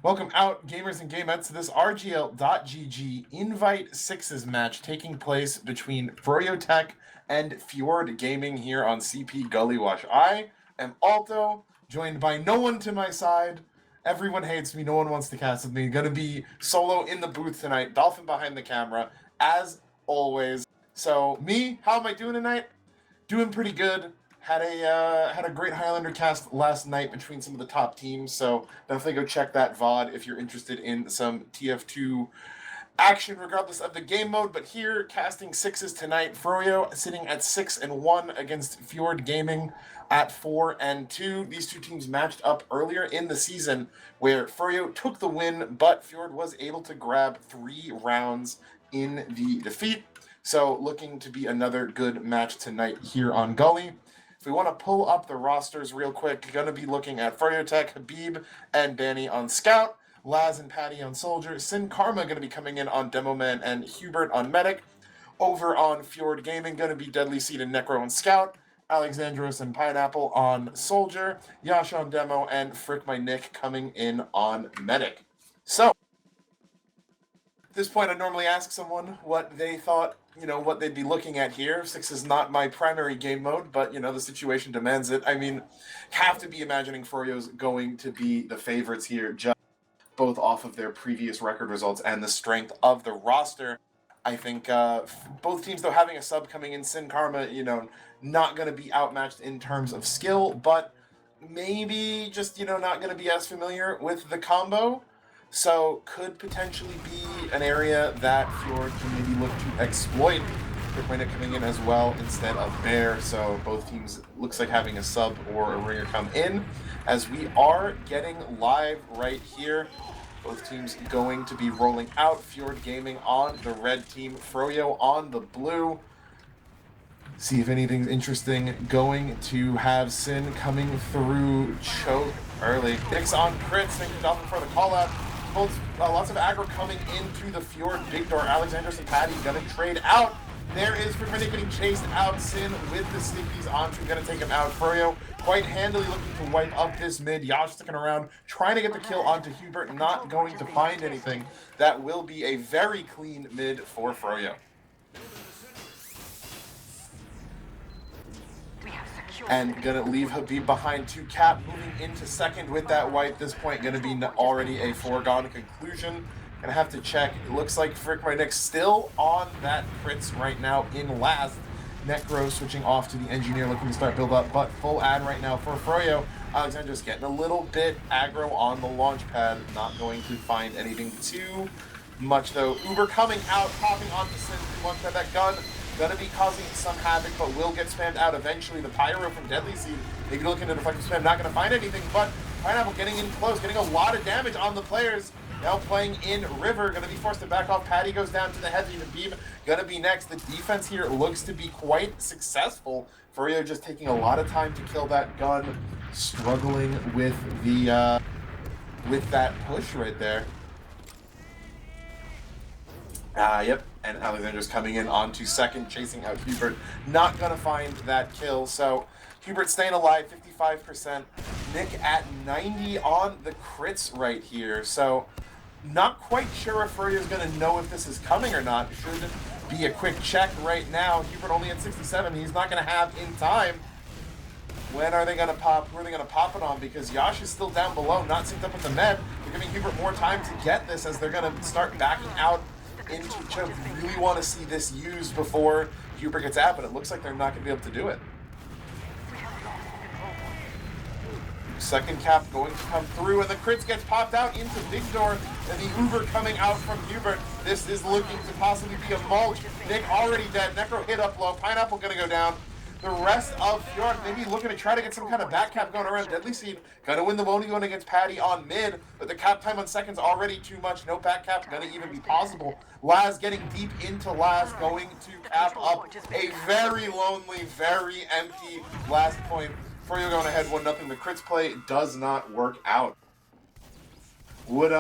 Welcome out, gamers and gamettes, to this RGL.GG Invite Sixes match taking place between Froyotech and Fjord Gaming here on CP Gully Wash. I am Alto, joined by no one to my side. Everyone hates me, no one wants to cast with me. Gonna be solo in the booth tonight, Dolphin behind the camera, as always. So, me, how am I doing tonight? Doing pretty good. Had a great Highlander cast last night between some of the top teams, so definitely go check that VOD if you're interested in some TF2 action regardless of the game mode. But here, casting sixes tonight, Froyo sitting at 6-1 against Fjord Gaming at 4-2. These two teams matched up earlier in the season where Froyo took the win, but Fjord was able to grab 3 rounds in the defeat. So looking to be another good match tonight here on Gully. If we want to pull up the rosters real quick, going to be looking at Froyotech, Habib, and Danny on Scout, Laz and Patty on Soldier, Sin Karma going to be coming in on Demo Man, and Hubert on Medic. Over on Fjord Gaming, going to be Deadly Seed and Necro on Scout, Alexandros and Pineapple on Soldier, Yash on Demo, and Frick My Nick coming in on Medic. So, at this point, I normally ask someone what they thought, what they'd be looking at here. 6 is not my primary game mode, but, the situation demands it. I mean, have to be imagining Froyo's going to be the favorites here, just both off of their previous record results and the strength of the roster. I think both teams, though, having a sub coming in, Sin Karma, not going to be outmatched in terms of skill, but maybe just, not going to be as familiar with the combo. So could potentially be an area that Fjord can maybe look to exploit. Frick coming in as well instead of Bear. So both teams looks like having a sub or a ringer come in. As we are getting live right here, both teams going to be rolling out. Fjord Gaming on the red team, Froyo on the blue. See if anything's interesting. Going to have Sin coming through choke early. Nick's on crits. Thank you, Dolphin, for the call out. Lots of aggro coming into the Fjord big door. Alexandros and Patty gonna trade out. There is Frick getting chased out. Sin with the stickies onto, gonna take him out. Froyo quite handily looking to wipe up this mid. Yash sticking around, trying to get the kill onto Hubert, not going to find anything. That will be a very clean mid for Froyo. And gonna leave Habib behind to Cap, moving into second with that wipe. This point gonna be already a foregone conclusion. Gonna have to check. It looks like Frick My Nick still on that crits right now in last. Necro switching off to the engineer, looking to start build up, but full ad right now for Froyo. Alexander's getting a little bit aggro on the launch pad, not going to find anything too much though. Uber coming out, popping onto Sin, launch pad that gun. Gonna be causing some havoc, but will get spammed out eventually. The Pyro from Deadly Seed, maybe looking at deflective spam, not gonna find anything, but Pineapple getting in close, getting a lot of damage on the players. Now playing in River, gonna be forced to back off. Patty goes down to the heavy. Habib gonna be next. The defense here looks to be quite successful. Froyo just taking a lot of time to kill that gun, struggling with the with that push right there. Yep, and Alexander's coming in onto second, chasing out Hubert. Not gonna find that kill, so Hubert staying alive, 55%. Nick at 90 on the crits right here, so not quite sure if Froyo's gonna know if this is coming or not. Should be a quick check right now. Hubert only at 67, he's not gonna have in time. When are they gonna pop? Who are they gonna pop it on? Because Yash is still down below, not synced up with the med. They're giving Hubert more time to get this as they're gonna start backing out into choke. We really want to see this used before Hubert gets out, but it looks like they're not going to be able to do it. Second cap going to come through, and the crits gets popped out into Big Door, and the Uber coming out from Hubert. This is looking to possibly be a mulch. Nick already dead. Necro hit up low. Pineapple going to go down. The rest of Fjord maybe looking to try to get some kind of back cap going around. Deadly Seed gonna win the Woney going against Patty on mid, but the cap time on second's already too much. No back cap gonna even be possible. Laz getting deep into Laz, going to cap up a very lonely, very empty last point. Froyo going ahead 1-0. The crits play does not work out. Would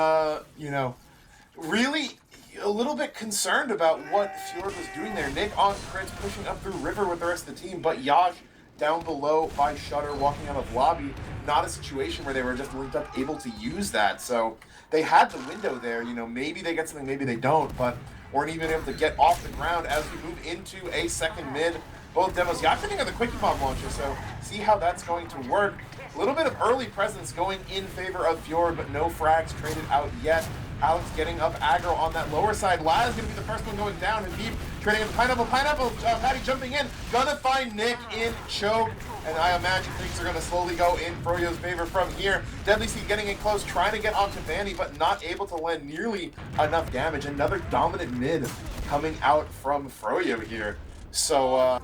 really a little bit concerned about what Fjord was doing there. Nick on crits, pushing up through River with the rest of the team, but Yash down below by Shutter, walking out of lobby. Not a situation where they were just linked up, able to use that. So they had the window there. You know, maybe they get something, maybe they don't, but weren't even able to get off the ground as we move into a second mid. Both demos happening on the Quickie Bomb launcher, so see how that's going to work. A little bit of early presence going in favor of Fjord, but no frags traded out yet. Alex getting up aggro on that lower side. Laz is going to be the first one going down. Habib trading into Pineapple. Patty jumping in. Gonna find Nick in choke. And I imagine things are going to slowly go in Froyo's favor from here. Deadly Seed getting in close, trying to get onto Vanny, but not able to land nearly enough damage. Another dominant mid coming out from Froyo here. So,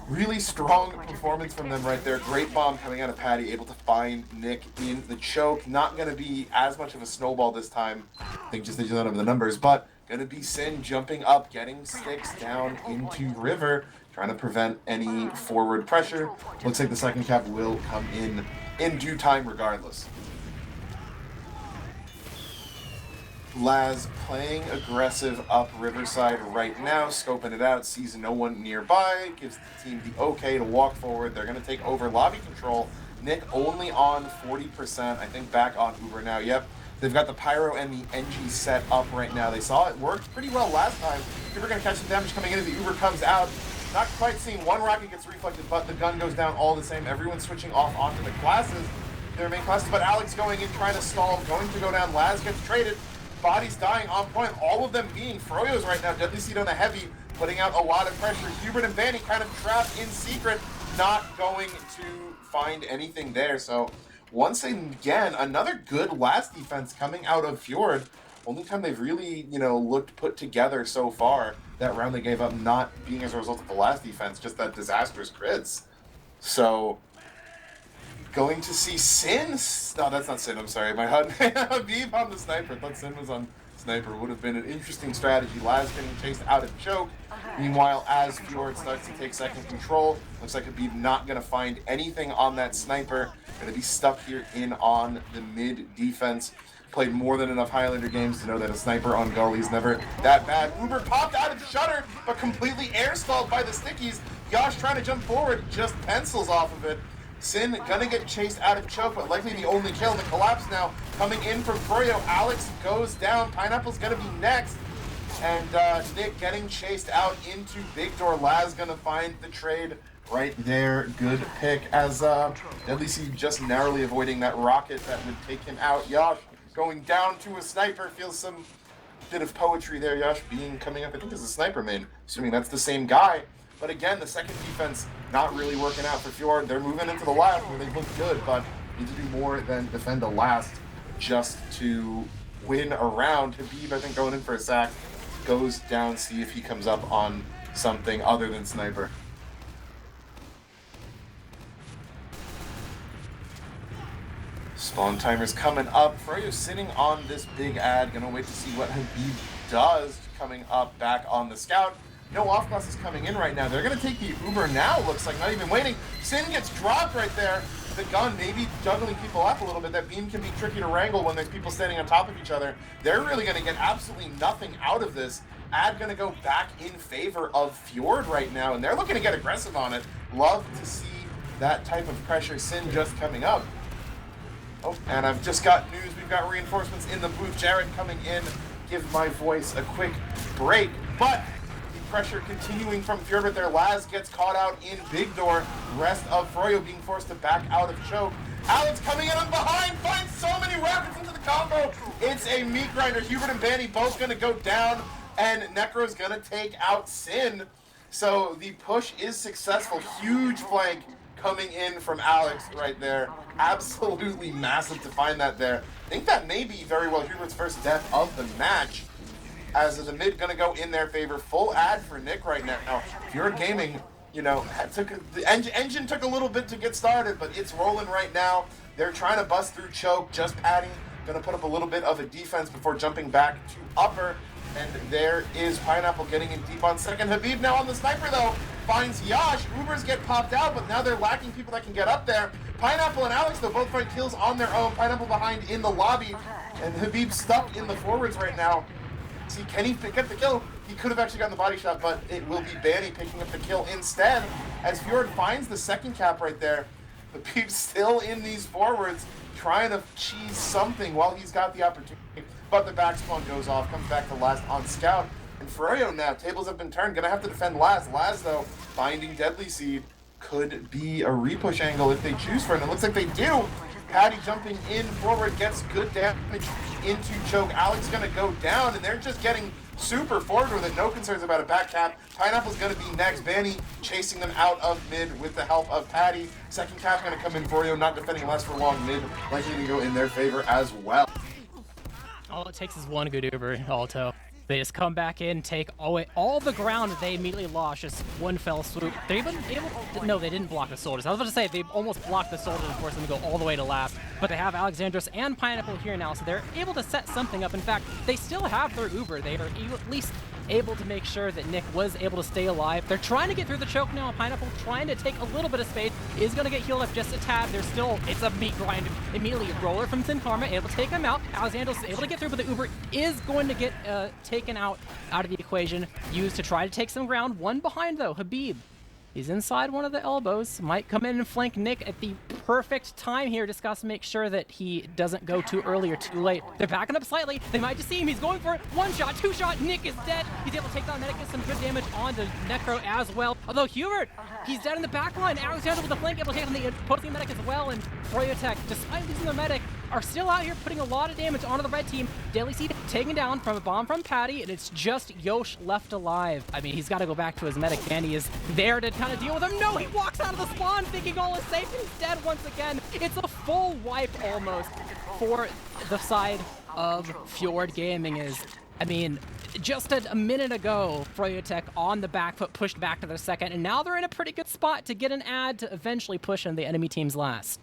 really strong performance from them right there. Great bomb coming out of Patty, able to find Nick in the choke. Not going to be as much of a snowball this time. I think just they don't have the numbers, but going to be Sin jumping up, getting sticks down into River, trying to prevent any forward pressure. Looks like the second cap will come in due time regardless. Laz playing aggressive up Riverside right now, scoping it out, sees no one nearby, gives the team the okay to walk forward. They're going to take over lobby control. Nick only on 40%, I think back on Uber now. Yep, they've got the Pyro and the NG set up right now. They saw it worked pretty well last time. Uber going to catch some damage coming in as the Uber comes out. Not quite seeing one rocket gets reflected, but the gun goes down all the same. Everyone's switching off onto the classes, their main classes, but Alex going in, trying to stall, going to go down. Laz gets traded. Bodies dying on point, all of them being Froyo's right now. Deadly Seed on the heavy, putting out a lot of pressure. Hubert and Vanny kind of trapped in secret, not going to find anything there. So once again, another good last defense coming out of Fjord. Only time they've really, you know, looked put together so far. That round they gave up not being as a result of the last defense, just that disastrous crits. So going to see Sin. No, that's not Sin. I'm sorry. My Habib on the sniper. I thought Sin was on sniper. Would have been an interesting strategy. Laz getting chased out of choke. Meanwhile, as Fjord starts to take second control, looks like Habib not going to find anything on that sniper. Going to be stuck here in on the mid defense. Played more than enough Highlander games to know that a sniper on gully is never that bad. Uber popped out of the Shutter, but completely air stalled by the stickies. Yash trying to jump forward, just pencils off of it. Sin gonna get chased out of choke, but likely the only kill. The collapse now coming in from Froyo. Alex goes down. Pineapple's gonna be next. And Nick getting chased out into Big Door. Laz gonna find the trade right there. Good pick as Deadly Seed just narrowly avoiding that rocket that would take him out. Yash going down to a sniper. Feels some bit of poetry there. Yash being coming up, I think, as a sniper main. Assuming that's the same guy. But again, the second defense not really working out for Fjord. They're moving into the last where they look good, but need to do more than defend the last just to win a round. Habib, I think, going in for a sack, goes down, see if he comes up on something other than sniper. Spawn timer's coming up. Froyo's sitting on this big ad. Gonna wait to see what Habib does coming up back on the scout. No off classes coming in right now. They're going to take the Uber now, looks like, not even waiting. Sin gets dropped right there. The gun maybe juggling people up a little bit. That beam can be tricky to wrangle when there's people standing on top of each other. They're really going to get absolutely nothing out of this. Ad going to go back in favor of Fjord right now, and they're looking to get aggressive on it. Love to see that type of pressure. Sin just coming up. Oh, and I've just got news. We've got reinforcements in the booth. Jared coming in. Give my voice a quick break, but pressure continuing from Fjord with their Laz gets caught out in Big Door. Rest of Froyo being forced to back out of choke. Alex coming in on behind, finds so many rockets into the combo. It's a meat grinder. Hubert and Vanny both going to go down, and Necro's going to take out Sin. So the push is successful. Huge flank coming in from Alex right there. Absolutely massive to find that there. I think that may be very well Hubert's first death of the match. As the mid going to go in their favor. Full ad for Nick right now. Fjord Gaming, you know, the engine took a little bit to get started, but it's rolling right now. They're trying to bust through choke. Just Patty going to put up a little bit of a defense before jumping back to upper. And there is Pineapple getting in deep on second. Habib now on the sniper, though, finds Yash. Ubers get popped out, but now they're lacking people that can get up there. Pineapple and Alex, though, both find kills on their own. Pineapple behind in the lobby, and Habib stuck in the forwards right now. See, can he get the kill? He could have actually gotten the body shot, but it will be Banny picking up the kill instead, as Fjord finds the second cap right there. The Peep's still in these forwards, trying to cheese something while he's got the opportunity, but the back spawn goes off, comes back to Last on scout, and Froyo now, tables have been turned, gonna have to defend Laz. Laz, though, finding Deadly Seed, could be a repush angle if they choose for it, and it looks like they do. Patty jumping in forward, gets good damage into choke. Alex gonna go down, and they're just getting super forward with it. No concerns about a back cap. Pineapple's gonna be next. Banny chasing them out of mid with the help of Patty. Second cap's gonna come in for you, not defending less for long. Mid likely to go in their favor as well. All it takes is one good Uber Alto. They just come back in, take away all the ground that they immediately lost, just one fell swoop. They're even able to, no, they didn't block the soldiers. I was about to say, they almost blocked the soldiers and forced them to go all the way to last. But they have Alexandros and Pineapple here now, so they're able to set something up. In fact, they still have their Uber. They are at least able to make sure that Nick was able to stay alive. They're trying to get through the choke now. Pineapple trying to take a little bit of space, is going to get healed up just a tad. They're still, it's a meat grind. Immediately, Roller from Sin Karma able to take him out. Alexandros is able to get through, but the Uber is going to get taken out of the equation, used to try to take some ground. One behind though, Habib. He's inside one of the elbows, might come in and flank Nick at the perfect time here. Just got to make sure that he doesn't go too early or too late. They're backing up slightly. They might just see him. He's going for it. One shot, two shot. Nick is dead. He's able to take down Medic, get some good damage onto Necro as well. Although Hubert, he's dead in the back line. Alexander with the flank, able to take on the opposing Medic as well. And Froyotech, despite losing their Medic, are still out here putting a lot of damage onto the red team. Deadly Seed taken down from a bomb from Patty, and it's just Yosh left alive. I mean, he's got to go back to his Medic. Banny is there to kind of deal with him. No, he walks out of the spawn thinking all is safe, and he's dead once again. It's a full wipe almost for the side of Fjord Gaming. I mean, just a minute ago, Froyotech on the back foot pushed back to their second, and now they're in a pretty good spot to get an ad to eventually push in the enemy team's last.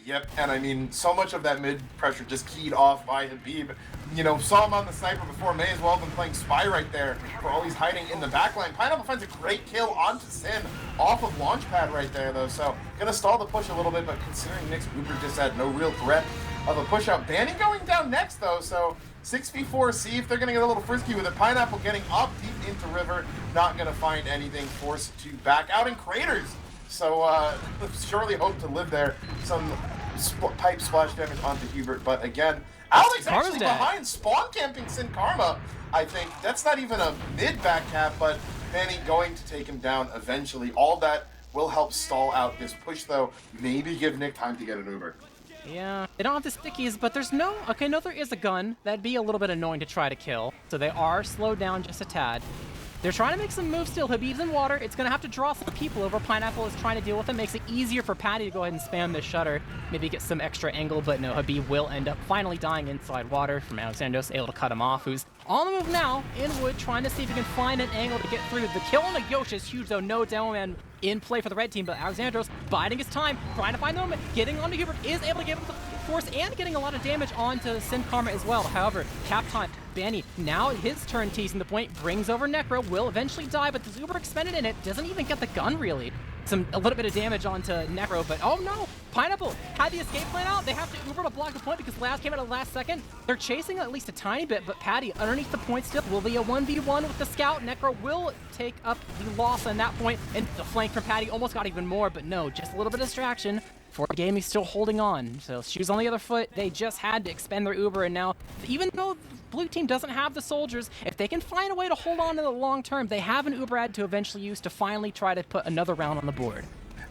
Yep, and I mean, so much of that mid pressure just keyed off by Habib. You know, saw him on the sniper before, may as well have been playing spy right there for all he's hiding in the backline. Pineapple finds a great kill onto Sin off of Launchpad right there, though, so gonna stall the push a little bit, but considering Nick's Uber just had no real threat of a push out. Banny going down next, though, so 6v4, see if they're gonna get a little frisky with it. Pineapple getting up deep into River, not gonna find anything, forced to back out in craters. So, surely hope to live there. Some pipe splash damage onto Hubert, but again, Alex actually behind spawn camping Sin Karma, I think. That's not even a mid back cap, but Banny going to take him down eventually. All that will help stall out this push, though. Maybe give Nick time to get an Uber. Yeah, they don't have the stickies, but there's no... Okay, no, there is a gun. That'd be a little bit annoying to try to kill. So they are slowed down just a tad. They're trying to make some moves still. Habib's in water. It's going to have to draw some people over. Pineapple is trying to deal with it. Makes it easier for Patty to go ahead and spam this shutter. Maybe get some extra angle, but no, Habib will end up finally dying inside water from Alexandros, able to cut him off, who's on the move now in wood, trying to see if he can find an angle to get through. The kill on the Yosh is huge, though. No demo man in play for the red team, but Alexandros biding his time, trying to find the moment, getting onto Hubert, is able to give him the force and getting a lot of damage onto Sin Karma as well. However, cap time, Banny, now his turn teasing the point, brings over Necro, will eventually die, but the Uber expended in it, doesn't even get the gun really. A little bit of damage onto Necro, but oh no! Pineapple had the escape plan out. They have to Uber to block the point because Laz came out at the last second. They're chasing at least a tiny bit, but Patty underneath the point still will be a 1v1 with the scout. Necro will take up the loss on that point, and the flank from Patty almost got even more, but no, just a little bit of distraction. Fjord Gaming still holding on, so shoes on the other foot. They just had to expend their Uber, and now, even though blue team doesn't have the soldiers, if they can find a way to hold on to the long term, they have an Uber ad to eventually use to finally try to put another round on the board.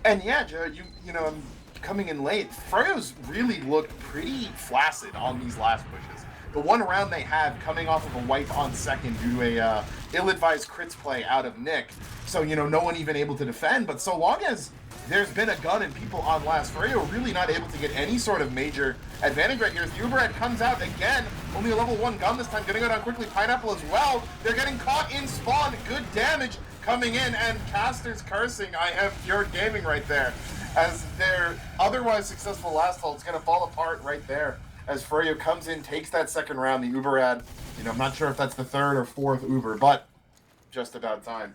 And yeah, Joe, you know, coming in late, Froyo's really looked pretty flaccid on these last pushes. The one round they had coming off of a wipe on second due to a ill-advised crits play out of Nick, so, you know, no one even able to defend, but so long as there's been a gun and people on last, Froyo really not able to get any sort of major advantage right here. As the Uber ad comes out again, only a level 1 gun this time, getting it on quickly. Pineapple as well. They're getting caught in spawn. Good damage coming in, and casters cursing. I have Fjord Gaming right there. As their otherwise successful last hold is going to fall apart right there. As Froyo comes in, takes that second round, the Uber ad, you know, I'm not sure if that's the third or fourth Uber, but just about time.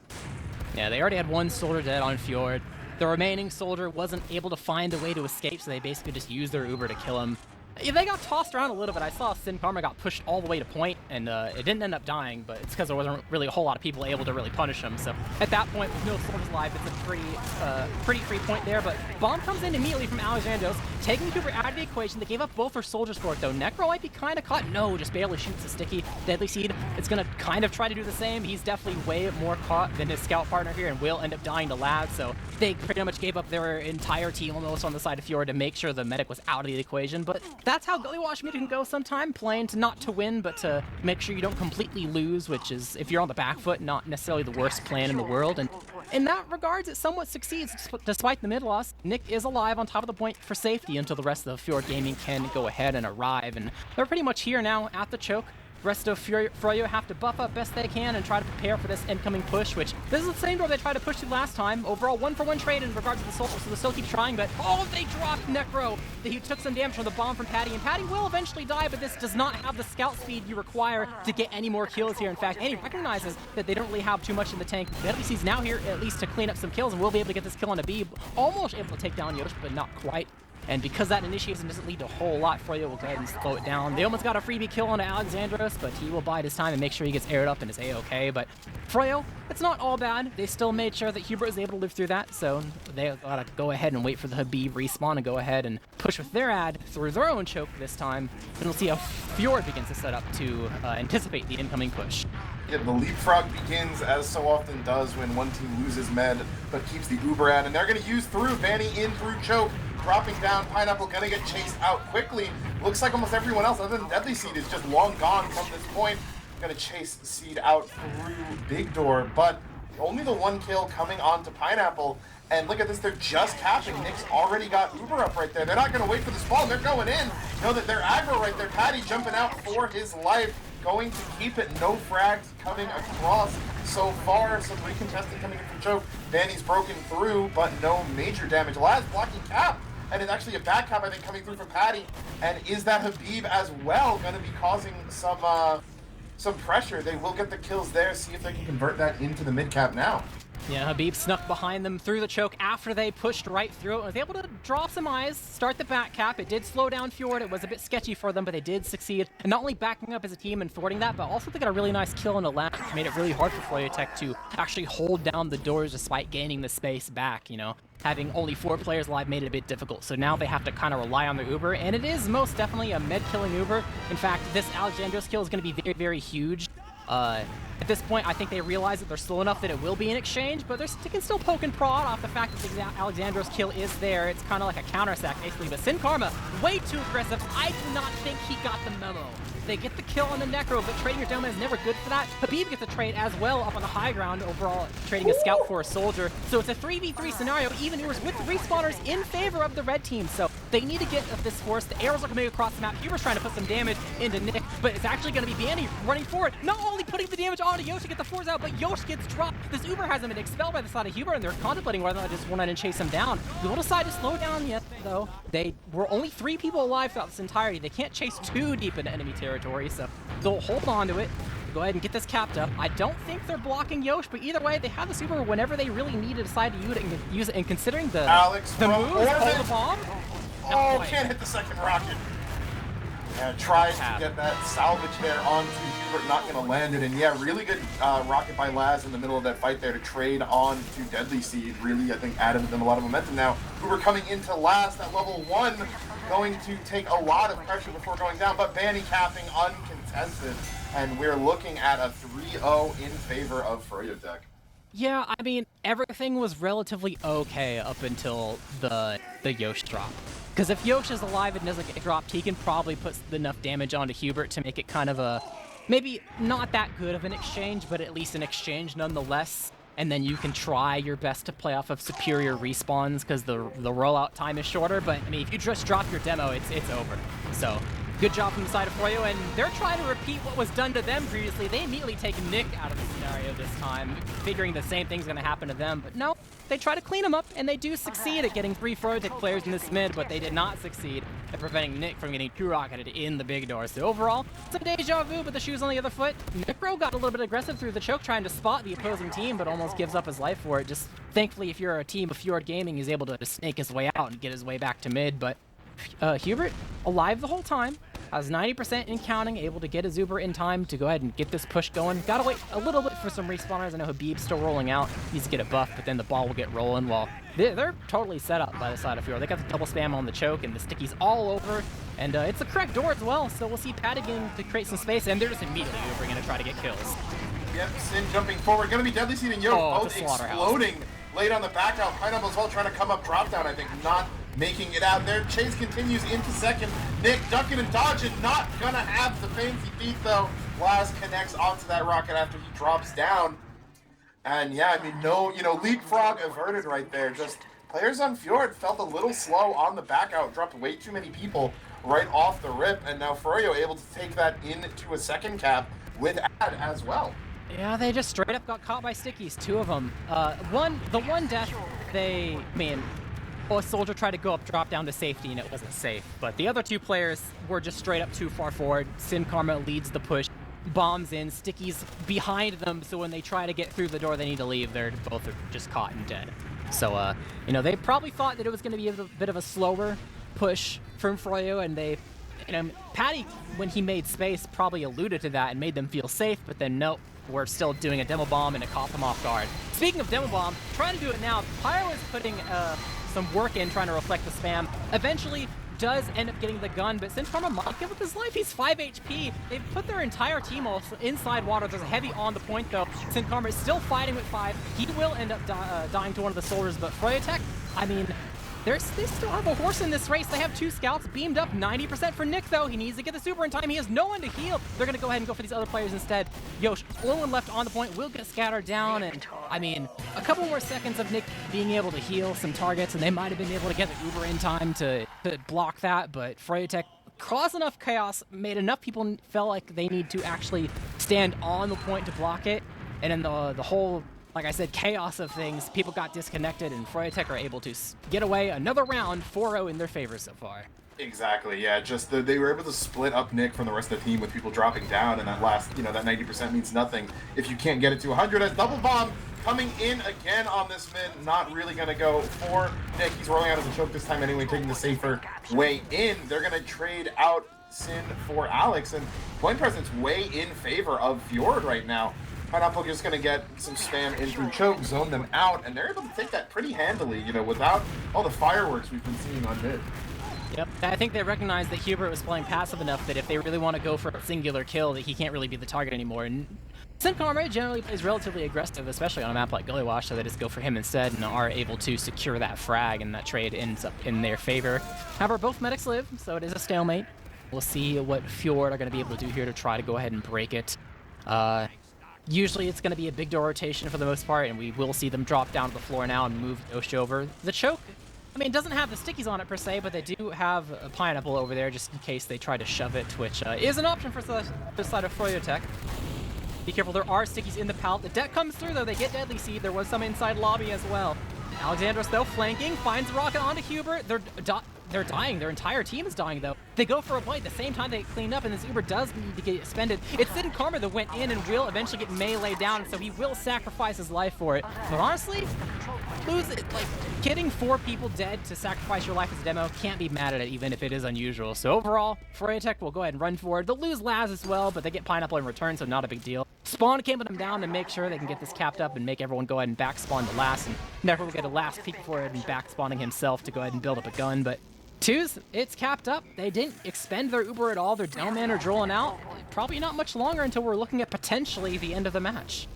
Yeah, they already had one soldier dead on Fjord. The remaining soldier wasn't able to find a way to escape, so they basically just used their Uber to kill him. Yeah, they got tossed around a little bit. I saw Sin Karma got pushed all the way to point, and it didn't end up dying, but it's because there wasn't really a whole lot of people able to really punish him. So at that point, with no soldiers alive, it's a pretty free point there. But bomb comes in immediately from Alexandros, taking Cooper out of the equation. They gave up both their soldiers for it, though. Necro might be kind of caught. No, just barely shoots a sticky. Deadly Seed is going to kind of try to do the same. He's definitely way more caught than his scout partner here and will end up dying to Lad. So they pretty much gave up their entire team almost on the side of Fjord to make sure the medic was out of the equation. But that's how Gullywash Media can go sometime, playing to not to win, but to make sure you don't completely lose, which is, if you're on the back foot, not necessarily the worst plan in the world. And in that regards, it somewhat succeeds despite the mid loss. Nick is alive on top of the point for safety until the rest of Fjord Gaming can go ahead and arrive. And they're pretty much here now at the choke. Rest of Froyo have to buff up best they can and try to prepare for this incoming push, which this is the same door they tried to push through last time. Overall, 1-for-1 trade in regards to the soldiers, so they still keep trying, but they dropped Necro. He took some damage from the bomb from Patty, and Patty will eventually die, but this does not have the scout speed you require to get any more kills here. In fact, he recognizes that they don't really have too much in the tank. At least he's now here at least to clean up some kills, and will be able to get this kill on Abib. Almost able to take down Yosh, but not quite. And because that initiation doesn't lead to a whole lot, Froyo will go ahead and slow it down. They almost got a freebie kill on Alexandros, but he will bide his time and make sure he gets aired up and is A-okay. But Froyo, it's not all bad. They still made sure that Hubert was able to live through that, so they gotta go ahead and wait for the Habib respawn and go ahead and push with their ad through their own choke this time. And we'll see how Fjord begins to set up to anticipate the incoming push. Yeah, the leapfrog begins, as so often does when one team loses med, but keeps the Uber ad, and they're going to use through, Vanny in through choke, dropping down, Pineapple going to get chased out quickly. Looks like almost everyone else other than Deadly Seed is just long gone from this point. Going to chase Seed out through Big Door, but only the one kill coming onto Pineapple. And look at this, they're just capping. Nick's already got Uber up right there. They're not going to wait for the spawn, they're going in. Know that they're aggro right there. Patty jumping out for his life. Going to keep it, no frags coming across so far. Some recontesting coming in from choke. Vanny's broken through, but no major damage. Lad's blocking cap, and it's actually a back cap, I think, coming through from Patty. And is that Habib as well going to be causing some pressure? They will get the kills there, see if they can convert that into the mid cap now. Yeah, Habib snuck behind them through the choke after they pushed right through it and was able to draw some eyes, start the back cap. It did slow down Fjord. It was a bit sketchy for them, but they did succeed. And not only backing up as a team and thwarting that, but also they got a really nice kill on the left, which made it really hard for Froyotech to actually hold down the doors despite gaining the space back, you know. Having only 4 players live made it a bit difficult, so now they have to kind of rely on their Uber, and it is most definitely a med-killing Uber. In fact, this Alexandros kill is going to be very, very huge. At this point, I think they realize that they're slow enough that it will be an exchange, but they can still poke and prod off the fact that the Alexandros kill is there. It's kind of like a counter-sack, basically, but Sin Karma, way too aggressive. I do not think he got the memo. They get the kill on the Necro, but trading your Dome is never good for that. Habib gets a trade as well up on the high ground, overall trading a scout for a soldier. So it's a 3v3 scenario, even Ubers with respawners in favor of the red team. So they need to get this force. The arrows are coming across the map. Huber's trying to put some damage into Nick, but it's actually going to be Bandy running forward. Not only putting the damage onto Yosh to get the force out, but Yosh gets dropped. This Uber hasn't been expelled by the side of Huber, and they're contemplating whether or not they just run in and chase him down. They won't decide to slow down yet, though. They were only 3 people alive throughout this entirety. They can't chase too deep into enemy territory, so they'll hold on to it. Go ahead and get this capped up. I don't think they're blocking Yosh, but either way, they have the super whenever they really need to decide to use it. And considering the move, hold the bomb. Oh, can't hit the second rocket. Yeah, tries to get that salvage there onto Hubert, not going to land it. And yeah, really good rocket by Laz in the middle of that fight there to trade on to Deadly Seed. Really, I think, added them a lot of momentum now. Hubert coming into last at level 1, going to take a lot of pressure before going down, but Banny capping uncontested. And we're looking at a 3-0 in favor of Froyotech. Yeah, I mean, everything was relatively okay up until the Yosh drop. Because if Yosh is alive and doesn't get dropped, he can probably put enough damage onto Hubert to make it kind of a, maybe not that good of an exchange, but at least an exchange nonetheless. And then you can try your best to play off of superior respawns because the rollout time is shorter. But I mean, if you just drop your demo, it's over. So good job from the side of Froyo, and they're trying to repeat what was done to them previously. They immediately take Nick out of the scenario this time, figuring the same thing's going to happen to them. But no, they try to clean him up, and they do succeed at getting 3 Froyotech players in this mid, but they did not succeed at preventing Nick from getting 2-rocketed in the big door. So overall, some deja vu, but the shoe's on the other foot. Necro got a little bit aggressive through the choke, trying to spot the opposing team, but almost gives up his life for it. Just thankfully, if you're a team of Fjord Gaming, he's able to snake his way out and get his way back to mid, but Hubert alive the whole time, has 90% in counting, able to get his Uber in time to go ahead and get this push going. Gotta wait a little bit for some respawners. I know Habib's still rolling out. Needs to get a buff, but then the ball will get rolling while they're totally set up by the side of Fjord. They got the double spam on the choke and the stickies all over. And it's the correct door as well, so we'll see Patty getting to create some space, and they're just immediately Ubering in to try to get kills. Yep, Sin jumping forward. Gonna be Deadly Seed and Yo both exploding late on the back out. Pineapple as well trying to come up drop down, I think, not making it out there. Chase continues into second. Nick ducking and dodging, not gonna have the fancy feet though. Laz connects onto that rocket after he drops down. And yeah, I mean, no, leapfrog averted right there. Just players on Fjord felt a little slow on the back out, dropped way too many people right off the rip, and now Froyo able to take that into a second cap with Ad as well. Yeah, they just straight up got caught by stickies, 2 of them. The one death, a soldier tried to go up, drop down to safety, and it wasn't safe. But the other 2 players were just straight up too far forward. Sin Karma leads the push, bombs in, stickies behind them, so when they try to get through the door they need to leave, they're both just caught and dead. So, they probably thought that it was going to be a bit of a slower push from Froyo, and Patty, when he made space, probably alluded to that and made them feel safe, but then nope. We're still doing a demo bomb and it caught them off guard. Speaking of demo bomb, trying to do it now. Pyro is putting some work in trying to reflect the spam. Eventually does end up getting the gun, but Sin Karma might give up his life. He's 5 HP. They've put their entire team also inside water. There's a heavy on the point though. Sin Karma is still fighting with 5. He will end up dying to one of the soldiers, but Froyotech, I mean, they still have a horse in this race. They have 2 scouts beamed up. 90% for Nick, though. He needs to get the super in time. He has no one to heal. They're going to go ahead and go for these other players instead. Yosh, only one left on the point, will get scattered down. And, I mean, a couple more seconds of Nick being able to heal some targets, and they might have been able to get the Uber in time to block that. But Froyotech caused enough chaos, made enough people feel like they need to actually stand on the point to block it. And then the whole, like I said, chaos of things, people got disconnected, and Froyotech are able to get away another round, 4-0 in their favor so far. Exactly, yeah, just they were able to split up Nick from the rest of the team with people dropping down, and that last, that 90% means nothing if you can't get it to 100. As double bomb coming in again on this mid, not really going to go for Nick. He's rolling out as a choke this time anyway, taking the safer way in. They're going to trade out Sin for Alex, and point presence way in favor of Fjord right now. Pineapple just going to get some spam in through choke, zone them out, and they're able to take that pretty handily, without all the fireworks we've been seeing on mid. Yep, I think they recognized that Hubert was playing passive enough that if they really want to go for a singular kill, that he can't really be the target anymore. And Sin Karma generally plays relatively aggressive, especially on a map like Gullywash, so they just go for him instead and are able to secure that frag, and that trade ends up in their favor. However, both medics live, so it is a stalemate. We'll see what Fjord are going to be able to do here to try to go ahead and break it. Usually it's going to be a big door rotation for the most part, and we will see them drop down to the floor now and move Yosh over. The choke, I mean, it doesn't have the stickies on it per se, but they do have a pineapple over there just in case they try to shove it, which is an option for the side of Froyotech. Be careful, there are stickies in the pallet. The deck comes through though, they get Deadly Seed. There was some inside lobby as well. Alexandros though flanking, finds the rocket onto Hubert. They're dying. Their entire team is dying, though. They go for a bite. At the same time, they get cleaned up, and this Uber does need to get expended. It's Sin Karma that went in and will eventually get meleeed down, so he will sacrifice his life for it. But honestly, getting 4 people dead to sacrifice your life as a demo, can't be mad at it, even if it is unusual. So overall, Froyotech will go ahead and run forward. They'll lose Laz as well, but they get Pineapple in return, so not a big deal. Spawn came with them down to make sure they can get this capped up and make everyone go ahead and back spawn the last, and Never will get a last peek for it and back spawning himself to go ahead and build up a gun, but Twos, it's capped up. They didn't expend their Uber at all. Their Delman are drolling out. Probably not much longer until we're looking at potentially the end of the match.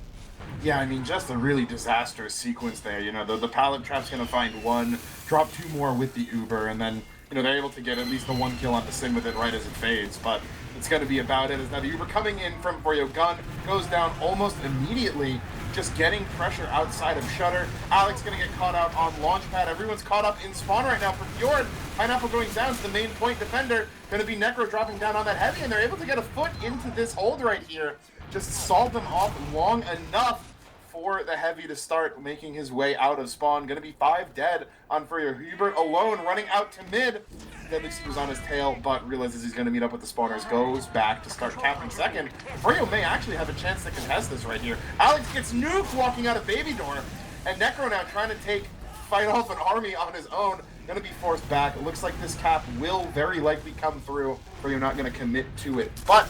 Yeah, I mean, just a really disastrous sequence there. The pallet trap's going to find 1, drop 2 more with the Uber, and then, they're able to get at least the 1 kill on the Sin with it right as it fades. But it's going to be about it. As now the Uber coming in from Froyo, gun goes down almost immediately, just getting pressure outside of Shutter. Alex going to get caught out on Launchpad. Everyone's caught up in spawn right now for Fjord. Pineapple going down to the main point defender. Going to be Necro dropping down on that heavy, and they're able to get a foot into this hold right here. Just solve them off long enough for the heavy to start making his way out of spawn. Going to be 5 dead on Froyo. Hubert alone running out to mid. Deadly Seed was on his tail, but realizes he's going to meet up with the spawners. Goes back to start capping second. Froyo may actually have a chance to contest this right here. Alex gets nuked walking out of Baby Door, and Necro now trying to fight off an army on his own. going to be forced back. It looks like this cap will very likely come through, or you're not going to commit to it. But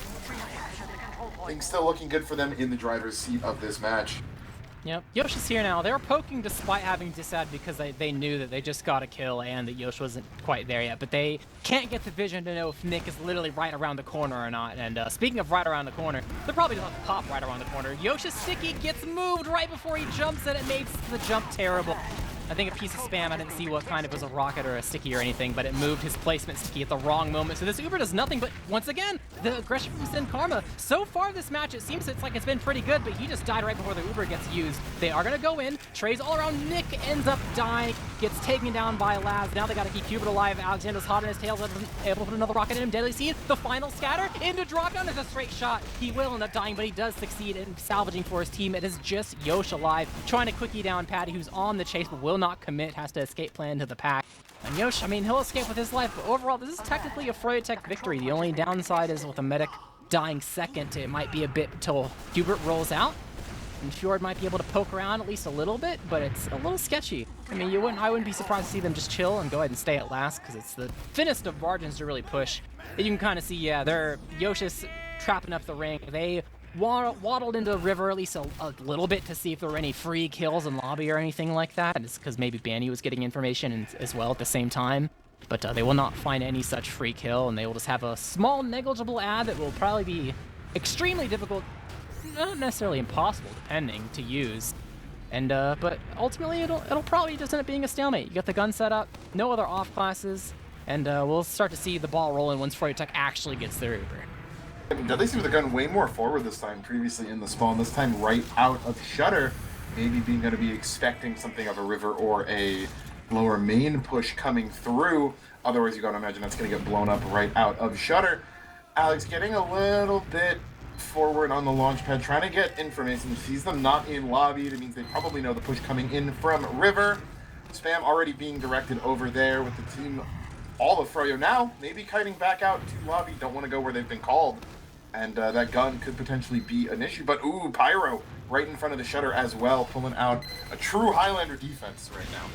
things still looking good for them in the driver's seat of this match. Yep, Yoshi's here now. They were poking despite having disad because they knew that they just got a kill and that Yoshi wasn't quite there yet. But they can't get the vision to know if Nick is literally right around the corner or not. And speaking of right around the corner, they're probably going to pop right around the corner. Yoshi's sticky gets moved right before he jumps and it makes the jump terrible. I think a piece of spam, I didn't see what kind, it was a rocket or a sticky or anything, but it moved his placement sticky at the wrong moment. So this Uber does nothing but, once again, the aggression from Sin Karma. So far this match, it seems like it's been pretty good, but he just died right before the Uber gets used. They are going to go in, trays all around, Nick ends up dying, gets taken down by Laz. Now they got to keep Hubert alive. Alexander's hot in his tail, able to put another rocket in him. Deadly Seed, the final scatter, into drop down is a straight shot. He will end up dying, but he does succeed in salvaging for his team. It is just Yosh alive, trying to quickie down Patty, who's on the chase, but will not commit, has to escape plan to the pack. And Yosh, I mean, he'll escape with his life, but overall, this is technically a Froyotech victory. The only downside is with a medic dying second, it might be a bit until Hubert rolls out, and Fjord might be able to poke around at least a little bit, but it's a little sketchy. I mean, I wouldn't be surprised to see them just chill and go ahead and stay at last, because it's the thinnest of margins to really push. And you can kind of see, yeah, they're Yoshis trapping up the ring. They waddled into the river at least a little bit to see if there were any free kills in lobby or anything like that. And it's because maybe Banny was getting information as well at the same time. But they will not find any such free kill, and they will just have a small negligible ad that will probably be extremely difficult, not necessarily impossible, depending, to use. And but ultimately it'll probably just end up being a stalemate. You got the gun set up, no other off classes, and we'll start to see the ball rolling once Froyotech actually gets their Uber. Deadly Seed with the gun way more forward this time, previously in the spawn, this time right out of Shutter, maybe being going to be expecting something of a river or a lower main push coming through. Otherwise, you got to imagine that's going to get blown up right out of Shutter. Alex getting a little bit forward on the launch pad, trying to get information. Sees them not in lobby. That means they probably know the push coming in from river. Spam already being directed over there with the team. All of Froyo now, maybe kiting back out to lobby. Don't want to go where they've been called. And that gun could potentially be an issue. But ooh, Pyro right in front of the Shutter as well, pulling out a true Highlander defense right now.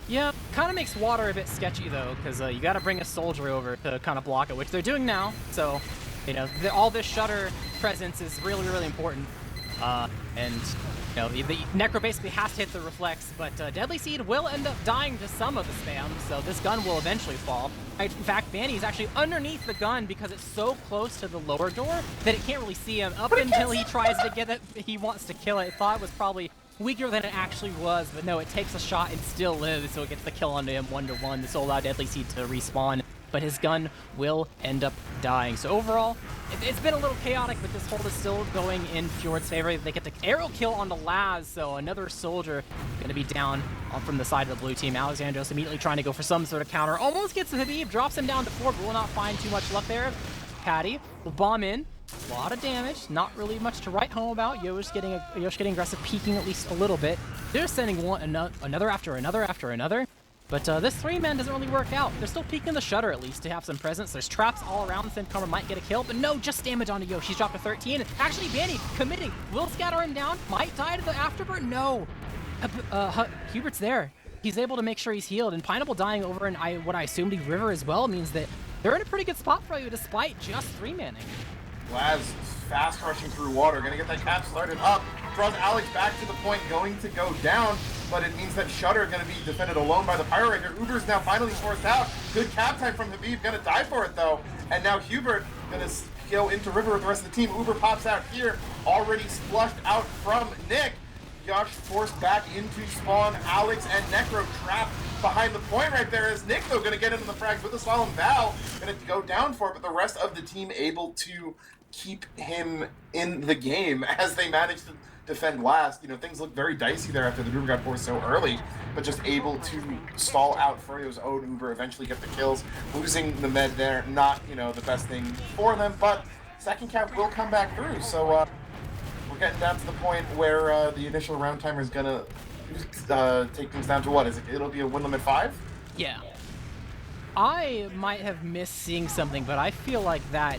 Yeah, kind of makes water a bit sketchy though, because you got to bring a soldier over to kind of block it, which they're doing now. So, you know, all this Shutter presence is really, really important. And you know, the Necro basically has to hit the reflex, but Deadly Seed will end up dying to some of the spam, so this gun will eventually fall. In fact, Banny is actually underneath the gun because it's so close to the lower door that it can't really see him up until he tries to get it. He wants to kill it. Thought it was probably weaker than it actually was, but no, it takes a shot and still lives, so it gets the kill onto him 1-1. This will allow Deadly Seed to respawn, but his gun will end up dying. So overall, it's been a little chaotic, but this hold is still going in Fjord's favor. They get the arrow kill onto Laz, so another soldier going to be down from the side of the blue team. Alexandros immediately trying to go for some sort of counter. Almost gets the Habib, drops him down to 4, but will not find too much luck there. Patty will bomb in. A lot of damage, not really much to write home about. Yosh getting aggressive, peeking at least a little bit. They're sending another after another after another. But this 3-man doesn't really work out. They're still peeking the Shutter at least to have some presence. There's traps all around. Sin Karma might get a kill, but no, just damage onto Yosh. He's dropped to 13. Actually, Banny committing. Will scatter him down. Might die to the afterburn. No. Hubert's there. He's able to make sure he's healed. And Pineapple dying over in what I assumed he River as well means that they're in a pretty good spot for you despite just 3-manning. Laz fast rushing through water, gonna get that cap started up, draws Alex back to the point, going to go down, but it means that Shutter gonna be defended alone by the Pyro right here. Uber's now finally forced out. Good cap time from Habib, gonna die for it though. And now Hubert gonna go into river with the rest of the team. Uber pops out here, already splushed out from Nick. Yosh forced back into spawn. Alex and Necro trapped behind the point right there. As Nick though gonna get into the frags with the Slalom Val, gonna go down for it, but the rest of the team able to keep him in the game as they manage to defend last. You know, things look very dicey there after the Uber got forced so early, but just able to stall out Froyo's own Uber, eventually get the kills. Losing the med there, not, you know, the best thing for them, but second cap will come back through. So we're getting down to the point where the initial round timer is gonna take things down to what is it? It'll be a win limit 5? Yeah. I might have missed seeing something, but I feel like that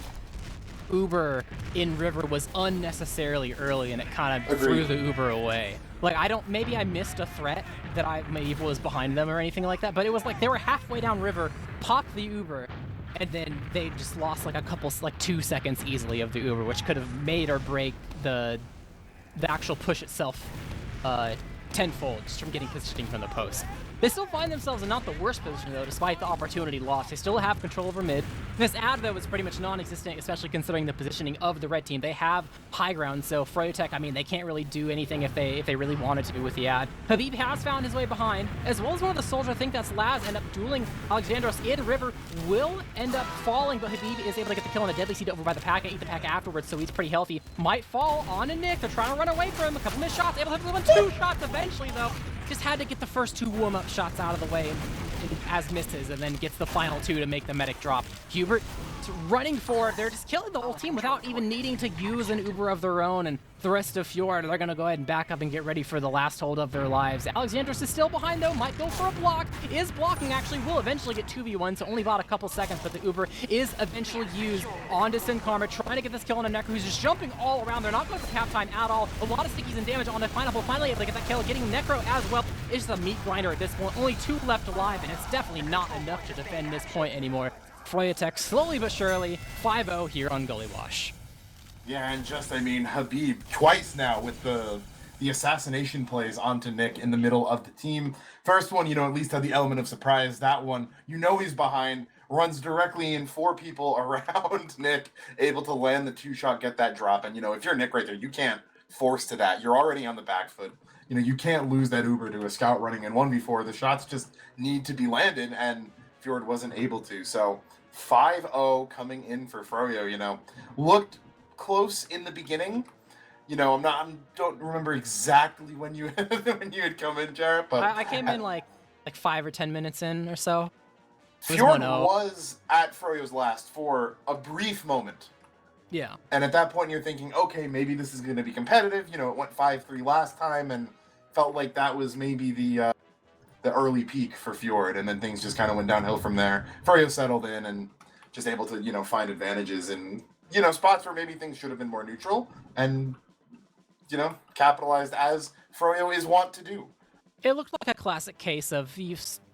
Uber in River was unnecessarily early, and it kind of threw the Uber away. Like, maybe I missed a threat that I maybe was behind them or anything like that, but it was like they were halfway down River, popped the Uber, and then they just lost like 2 seconds easily of the Uber, which could have made or break the actual push itself tenfold just from getting positioning from the post. They still find themselves in not the worst position, though, despite the opportunity lost. They still have control over mid. This ad, though, is pretty much non-existent, especially considering the positioning of the red team. They have high ground, so Froyotech, I mean, they can't really do anything if they really wanted to with the ad. Habib has found his way behind, as well as one of the soldiers. I think that's Laz, end up dueling Alexandros in River, will end up falling, but Habib is able to get the kill on a deadly seed over by the pack and eat the pack afterwards, so he's pretty healthy. Might fall on a Nick. They're trying to run away from him. A couple missed shots, able to hit one, 2 shots eventually, though. Just had to get the first 2 warm-up shots out of the way as misses, and then gets the final 2 to make the medic drop. Hubert running forward. They're just killing the whole team without even needing to use an Uber of their own, and the rest of Fjord, they're going to go ahead and back up and get ready for the last hold of their lives. Alexandros is still behind, though. Might go for a block. Is blocking, actually. Will eventually get 2v1, so only about a couple seconds, but the Uber is eventually used onto Sin Karma, trying to get this kill on a Necro who's just jumping all around. They're not going for cap time at all. A lot of stickies and damage on the Pineapple. Finally able to get that kill, getting Necro as well. It's just a meat grinder at this point. Only 2 left alive, and it's definitely not enough to defend this point anymore. Froyotech slowly but surely 5-0 here on Gully Wash. Yeah, and just, I mean, Habib twice now with the assassination plays onto Nick in the middle of the team. First one, at least had the element of surprise. That one, he's behind, runs directly in 4 people around Nick, able to land the 2-shot, get that drop. And, if you're Nick right there, you can't force to that. You're already on the back foot. You can't lose that Uber to a scout running in 1v4. The shots just need to be landed, and Fjord wasn't able to. So 5-0 coming in for Froyo, looked close in the beginning. Don't remember exactly when you had come in, Jarrett, but I came in like 5 or 10 minutes in or so. Fjord was at Froyo's last for a brief moment. Yeah. And at that point you're thinking, okay, maybe this is going to be competitive. It went 5-3 last time and felt like that was maybe the early peak for Fjord, and then things just kind of went downhill from there. Froyo settled in and just able to, find advantages in, spots where maybe things should have been more neutral, and, capitalized as Froyo is wont to do. It looked like a classic case of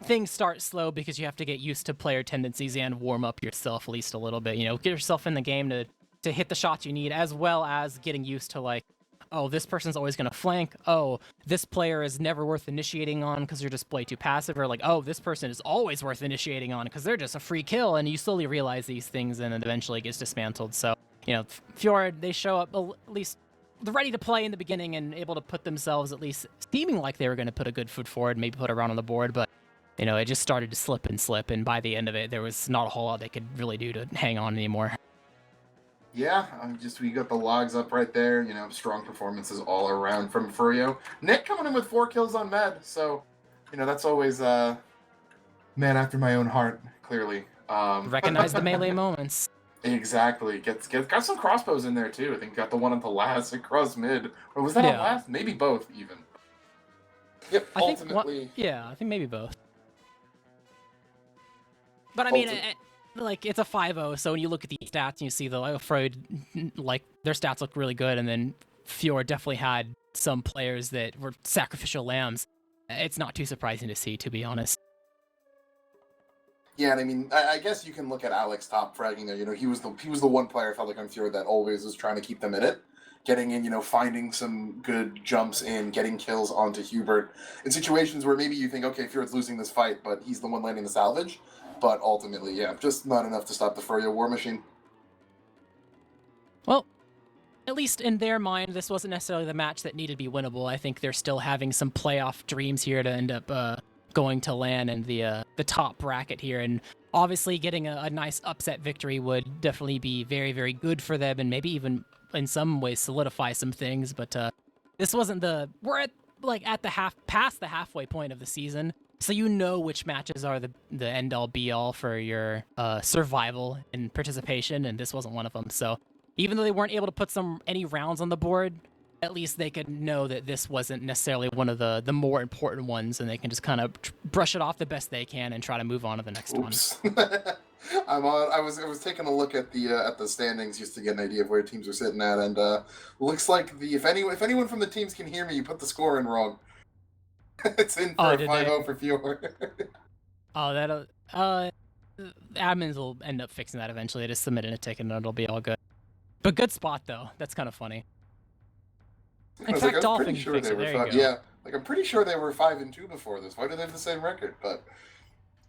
things start slow because you have to get used to player tendencies and warm up yourself at least a little bit. Get yourself in the game to hit the shots you need, as well as getting used to, like, oh, this person's always going to flank. Oh, this player is never worth initiating on because you're just way too passive. Or like, oh, this person is always worth initiating on because they're just a free kill. And you slowly realize these things, and it eventually gets dismantled. So, Fjord, they show up at least ready to play in the beginning and able to put themselves at least seeming like they were going to put a good foot forward, maybe put a round on the board. But, it just started to slip. And by the end of it, there was not a whole lot they could really do to hang on anymore. Yeah, we got the logs up right there. Strong performances all around from Froyo. Nick coming in with 4 kills on med, so that's always man after my own heart. Clearly, recognize the melee moments. Exactly. Got some crossbows in there too. I think got the one on the last across mid. Or was that on last? Maybe both even. Yep. I think maybe both. But I mean. It's a 5-0, so when you look at the stats and you see Freud, their stats look really good, and then Fjord definitely had some players that were sacrificial lambs. It's not too surprising to see, to be honest. Yeah, and I mean, I guess you can look at Alex top fragging there. He was the one player I felt like on Fjord that always was trying to keep them in it, getting in, finding some good jumps in, getting kills onto Hubert in situations where maybe you think, okay, Fjord's losing this fight, but he's the one landing the salvage. But ultimately, just not enough to stop the Froyo war machine. Well, at least in their mind, this wasn't necessarily the match that needed to be winnable. I think they're still having some playoff dreams here to end up going to LAN in the top bracket here. And obviously getting a nice upset victory would definitely be very, very good for them, and maybe even in some ways solidify some things. But this wasn't we're at past the halfway point of the season. So which matches are the end-all be-all for your survival and participation, and this wasn't one of them. So even though they weren't able to put any rounds on the board, at least they could know that this wasn't necessarily one of the more important ones, and they can just kind of brush it off the best they can and try to move on to the next one. I was taking a look at the standings just to get an idea of where teams are sitting at, and looks like if anyone from the teams can hear me, you put the score in wrong. It's in for a 5-0 for Fjord. Oh, that'll admins will end up fixing that eventually. They just submit in a ticket and it'll be all good. But good spot though. That's kind of funny. In fact, Dolphin sure fixed they it. were There you five, go. yeah, like I'm pretty sure they were 5-2 before this. Why do they have the same record? But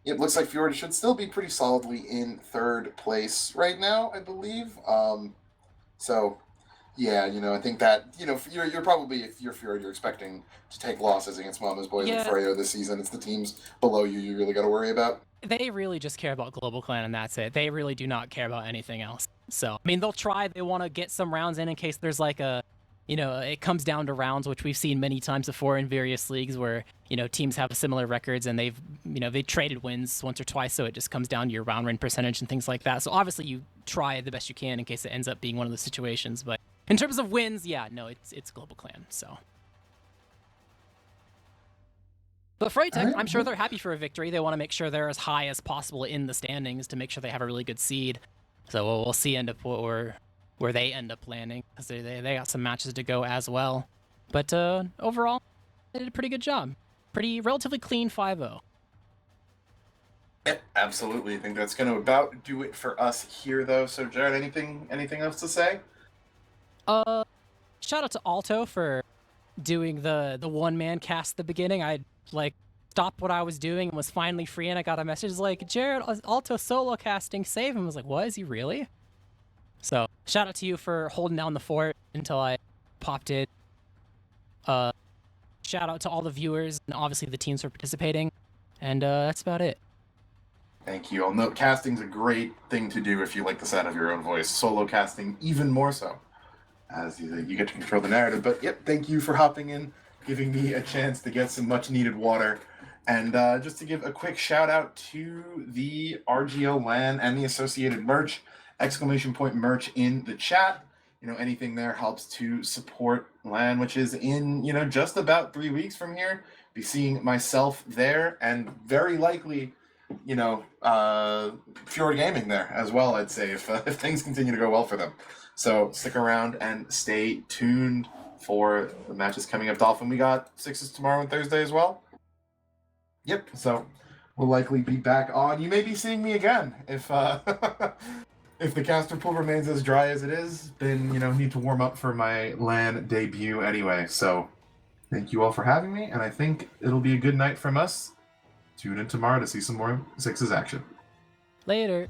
it looks like Fjord should still be pretty solidly in third place right now, I believe. So yeah, I think that you're probably, if you're Fjord, you're expecting to take losses against Mama's Boys and Froyo this season. It's the teams below you really got to worry about. They really just care about Global Clan and that's it. They really do not care about anything else. So I mean, they'll try. They want to get some rounds in case there's like a. It comes down to rounds, which we've seen many times before in various leagues where, teams have similar records and they've traded wins once or twice. So it just comes down to your round win percentage and things like that. So obviously you try the best you can in case it ends up being one of those situations. But in terms of wins, yeah, no, it's Global Clan. So. But Froyotech, I'm sure they're happy for a victory. They want to make sure they're as high as possible in the standings to make sure they have a really good seed. So we'll see where they end up landing, because they got some matches to go as well. But overall, they did a pretty good job. Relatively clean 5-0. Yeah, absolutely. I think that's going to about do it for us here, though. So, Jared, anything else to say? Shout out to Alto for doing the one-man cast at the beginning. I stopped what I was doing and was finally free, and I got a message like, Jared, Alto solo casting, save him. I was like, what, is he really? So, shout out to you for holding down the fort until I popped in. Shout out to all the viewers and obviously the teams for participating. And that's about it. Thank you. I'll note casting's a great thing to do if you like the sound of your own voice. Solo casting even more so, as you get to control the narrative. But yep, thank you for hopping in, giving me a chance to get some much needed water. And just to give a quick shout out to the RGL LAN and the associated merch. ! Merch in the chat. Anything there helps to support LAN, which is in, just about 3 weeks from here. Be seeing myself there and very likely, Fjord Gaming there as well, I'd say, if things continue to go well for them. So stick around and stay tuned for the matches coming up. Dolphin, we got sixes tomorrow and Thursday as well. Yep, so we'll likely be back on. You may be seeing me again if if the caster pool remains as dry as it is, then, need to warm up for my LAN debut anyway. So thank you all for having me, and I think it'll be a good night from us. Tune in tomorrow to see some more sixes action. Later.